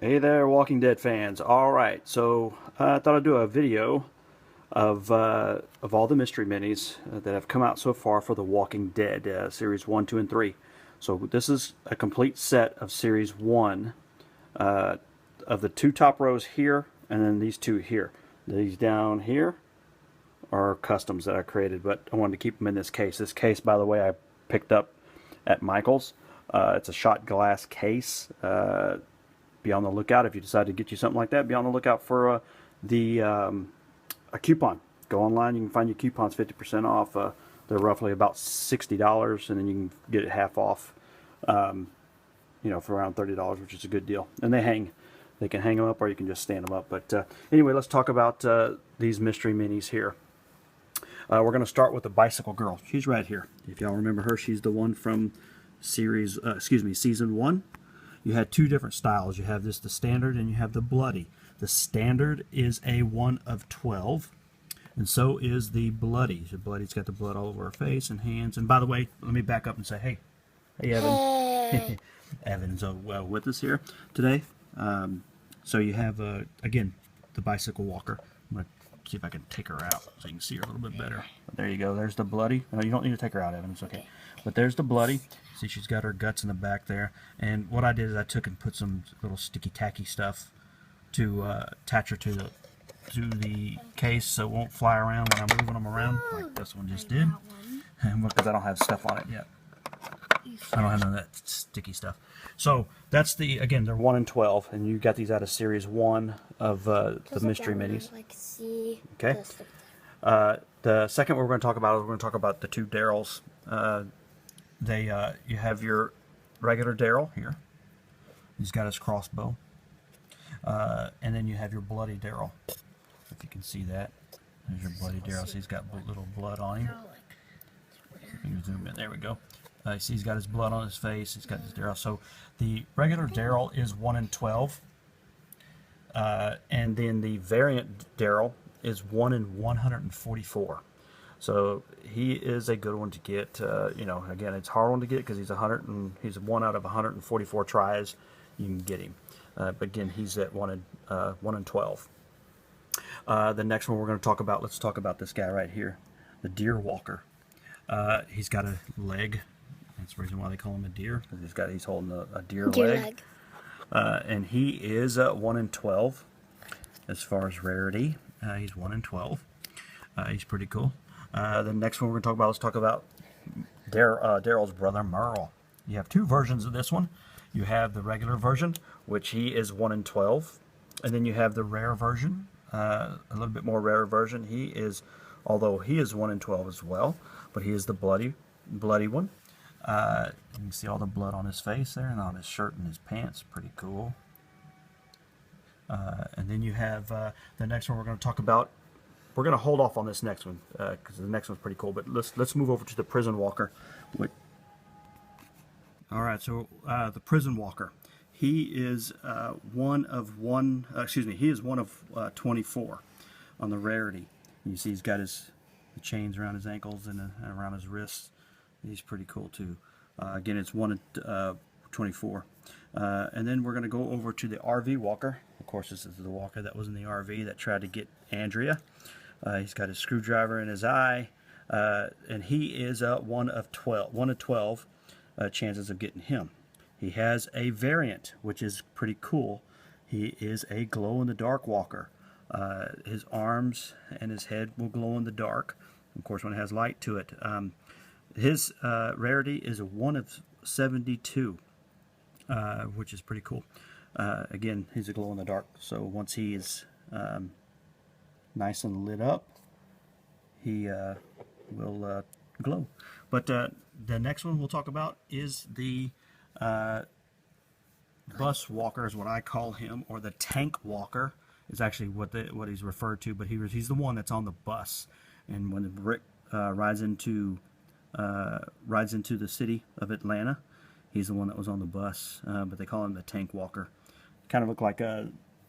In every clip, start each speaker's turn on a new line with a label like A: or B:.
A: Hey there, Walking Dead fans. All right, so I thought I'd do a video of all the mystery minis that have come out so far for The Walking Dead series 1, 2, and 3. So this is a complete set of series 1 uh, of the two top rows here, and then these two here. These down here are customs that I created, but I wanted to keep them in this case. This case, by the way, I picked up at Michael's. It's a shot glass case. Be on the lookout if you decide to get you something like that. Be on the lookout for a coupon. Go online, you can find your coupons 50% off. They're roughly about $60, and then you can get it half off, for around $30, which is a good deal. And they hang. They can hang them up, or you can just stand them up. But anyway, let's talk about these mystery minis here. We're going to start with the Bicycle Girl. She's right here. If y'all remember her, she's the one from season 1. You had two different styles. You have the standard, and you have the bloody. The standard is a 1 of 12, and so is the bloody. The bloody's got the blood all over her face and hands. And by the way, let me back up and say, hey, Evan.
B: Hey.
A: Evan's with us here today. So you have, again, the bicycle walker. I'm going to see if I can take her out so you can see her a little bit better. But there you go. There's the bloody. No, you don't need to take her out, Evan. It's okay. But there's the bloody. See, she's got her guts in the back there. And what I did is I took and put some little sticky tacky stuff to attach her to the case so it won't fly around when I'm moving them around like this one just did. Because I don't have stuff on it yet. I don't have none of that sticky stuff. So that's again, they're 1 and 12, and you got these out of series 1 of the mystery minis. Okay. The second we're going to talk about the two Daryls. You have your regular Daryl here. He's got his crossbow. And then you have your bloody Daryl. If you can see that. There's your bloody Daryl. So he's got little blood on him. You can zoom in. There we go. You see he's got his blood on his face. He's got his Daryl. So the regular Daryl is 1 and 12. And then the variant Daryl is 1 in 144. So he is a good one to get. Again, it's a hard one to get because he's 1 out of 144 tries. You can get him. But again, he's at 1 and 12. The next one we're going to talk about. Let's talk about this guy right here, the Deer Walker. He's got a leg. That's the reason why they call him a deer. He's holding a deer leg. And he is 1 in 12 as far as rarity. He's 1 in 12. He's pretty cool. The next one we're going to talk about, let's talk about Daryl's brother, Merle. You have two versions of this one. You have the regular version, which he is 1 in 12. And then you have the rare version, a little bit more rare version. Although he is 1 in 12 as well, but he is the bloody one. You can see all the blood on his face there and on his shirt and his pants. Pretty cool. And then you have the next one we're going to talk about. We're going to hold off on this next one because the next one's pretty cool. But let's move over to the Prison Walker. All right, so the Prison Walker. He is one of 24 on the rarity. You see he's got the chains around his ankles and around his wrists. He's pretty cool too. Again, it's 1 of 24. And then we're going to go over to the RV Walker. Of course, this is the walker that was in the RV that tried to get Andrea. He's got his screwdriver in his eye. And he is 1 of 12 chances of getting him. He has a variant, which is pretty cool. He is a glow-in-the-dark walker. His arms and his head will glow in the dark, of course, when it has light to it. His rarity is a 1 of 72, which is pretty cool. Again, he's a glow-in-the-dark, so once he is nice and lit up, he will glow. But the next one we'll talk about is the bus walker, is what I call him, or the tank walker is actually what he's referred to. But he's the one that's on the bus, and when Rick rides into the city of Atlanta, he's the one that was on the bus. But they call him the tank walker. Kind of look like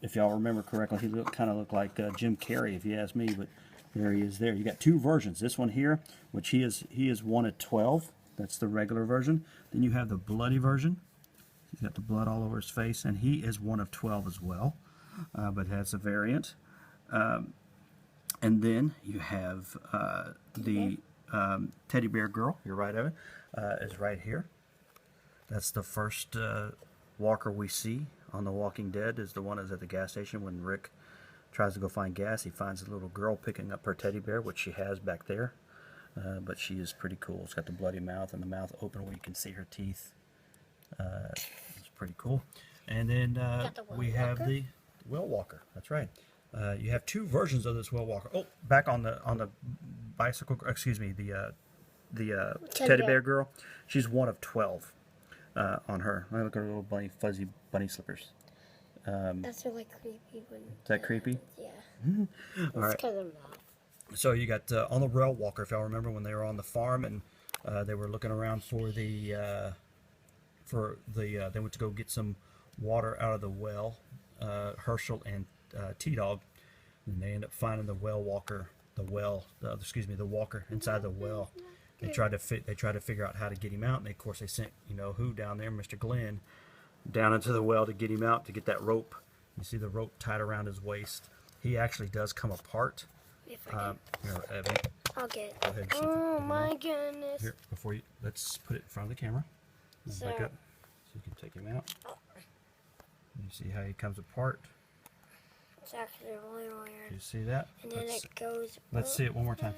A: if y'all remember correctly, he kind of looked like Jim Carrey, if you ask me. But there he is. There you got two versions. This one here, which he is 1 of 12. That's the regular version. Then you have the bloody version. He's got the blood all over his face, and he is one of 12 as well, but has a variant. And then you have the teddy bear girl. You're right, Evan. Is right here. That's the first walker we see on The Walking Dead. Is the one that's at the gas station when Rick tries to go find gas. He finds a little girl picking up her teddy bear, which she has back there. But she is pretty cool. It's got the bloody mouth and the mouth open where you can see her teeth. It's pretty cool. And then we have the well walker. That's right. You have two versions of this well walker. Oh, back on the bicycle. Excuse me, the teddy bear girl. She's one of 12 on her. Look at her little fuzzy bunny slippers.
B: That's really creepy.
A: Is that creepy?
B: Yeah.
A: All right.
B: Because I'm not.
A: So you got on the well walker. If y'all remember when they were on the farm and they were looking around for the they went to go get some water out of the well. Herschel and T-Dog, and they end up finding the well walker, the walker inside the well. They tried to figure out how to get him out, and of course they sent who down there, Mr. Glenn, down into the well to get him out, to get that rope. You see the rope tied around his waist. He actually does come apart.
B: If I
A: Here, Evan,
B: I'll get it.
A: go ahead and see if
B: Oh my goodness.
A: Here, before you, let's put it in front of the camera.
B: So-
A: Back up so you can take him out. You see how he comes apart.
B: It's actually really weird.
A: You see that?
B: And then it goes.
A: Let's see it one more time.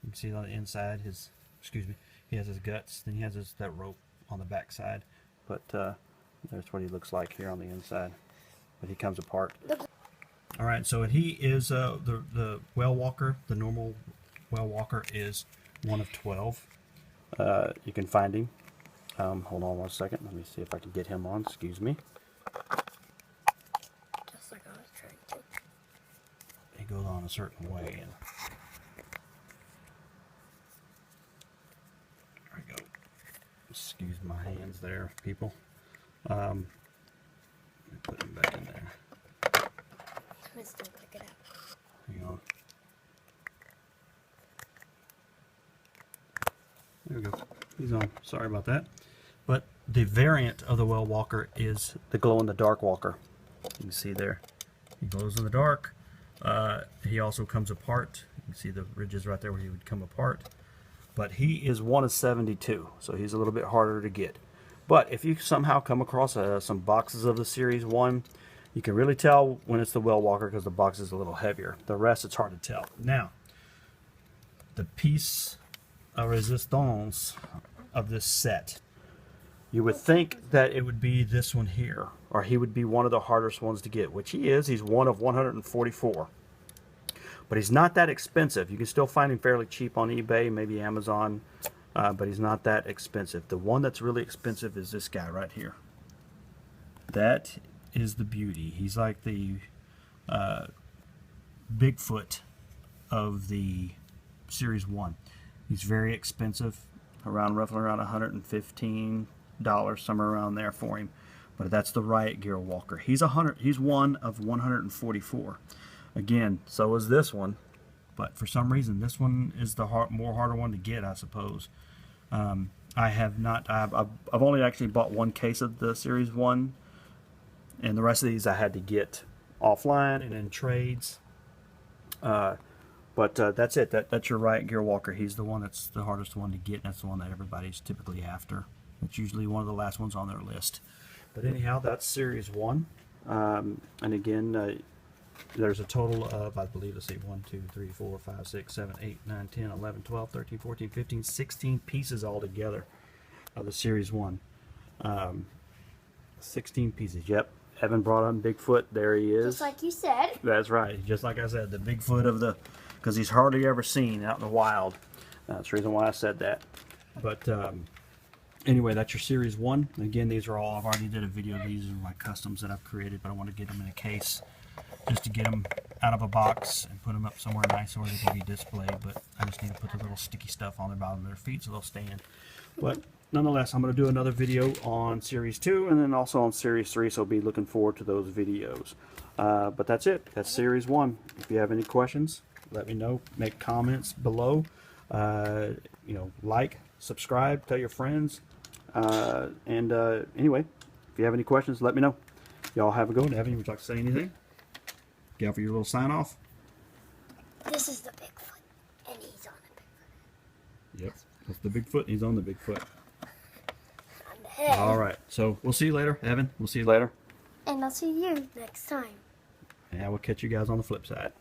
A: You can see on the inside he has his guts, then he has that rope on the back side. But there's what he looks like here on the inside. But he comes apart. All right, so he is the well walker. The normal well walker is one of 12. You can find him. Hold on one second. Let me see if I can get him on. Excuse me.
B: Just like I was trying to.
A: He goes on a certain way. And there we go. Excuse my hands there, people. Let me put him back in there.
B: Let's don't pick it up.
A: Hang on. There we go. He's on. Sorry about that. But the variant of the well walker is the glow-in-the-dark walker. You can see there. He glows in the dark. He also comes apart. You can see the ridges right there where he would come apart. But he is one of 72, so he's a little bit harder to get. But if you somehow come across some boxes of the Series 1, you can really tell when it's the well walker because the box is a little heavier. The rest, it's hard to tell. Now, the piece of resistance of this set, you would think that it would be this one here, or he would be one of the hardest ones to get, which he is. He's one of 144. But he's not that expensive. You can still find him fairly cheap on eBay, maybe Amazon, but he's not that expensive. The one that's really expensive is this guy right here. That is the beauty. He's like the Bigfoot of the Series 1. He's very expensive, roughly around $115, somewhere around there for him. But that's the riot gear walker. He's one of 144. Again, so is this one, but for some reason this one is the harder one to get, I suppose. I have not. I've only actually bought one case of the Series 1, and the rest of these I had to get offline and in trades. But that's it. That's your riot gear walker. He's the one that's the hardest one to get. And that's the one that everybody's typically after. It's usually one of the last ones on their list. But anyhow, that's Series 1. And again, there's a total of, I believe, let's see, 1, 2, 3, 4, 5, 6, 7, 8, 9, 10, 11, 12, 13, 14, 15, 16 pieces altogether of the Series 1. 16 pieces, yep. Evan brought on Bigfoot. There he is.
B: Just like you said.
A: That's right. Just like I said, the Bigfoot of the, because he's hardly ever seen out in the wild. That's the reason why I said that. But anyway, that's your Series 1. Again, these are all, I've already did a video. These are my customs that I've created, but I want to get them in a case just to get them out of a box and put them up somewhere nice where they can be displayed. But I just need to put the little sticky stuff on the bottom of their feet so they'll stand. But nonetheless, I'm going to do another video on Series 2 and then also on Series 3, so be looking forward to those videos. But that's it. That's Series 1. If you have any questions, let me know. Make comments below. Like, subscribe, tell your friends. Anyway, If you have any questions, let me know. Y'all have a go. Evan, would you like to say anything? Get for your little sign off.
B: This is the Bigfoot, and he's on the Bigfoot.
A: Yep, that's the Bigfoot. He's on the Bigfoot.
B: On the head.
A: All right, so we'll see you later, Evan. We'll see you later.
B: And I'll see you next time.
A: And we'll catch you guys on the flip side.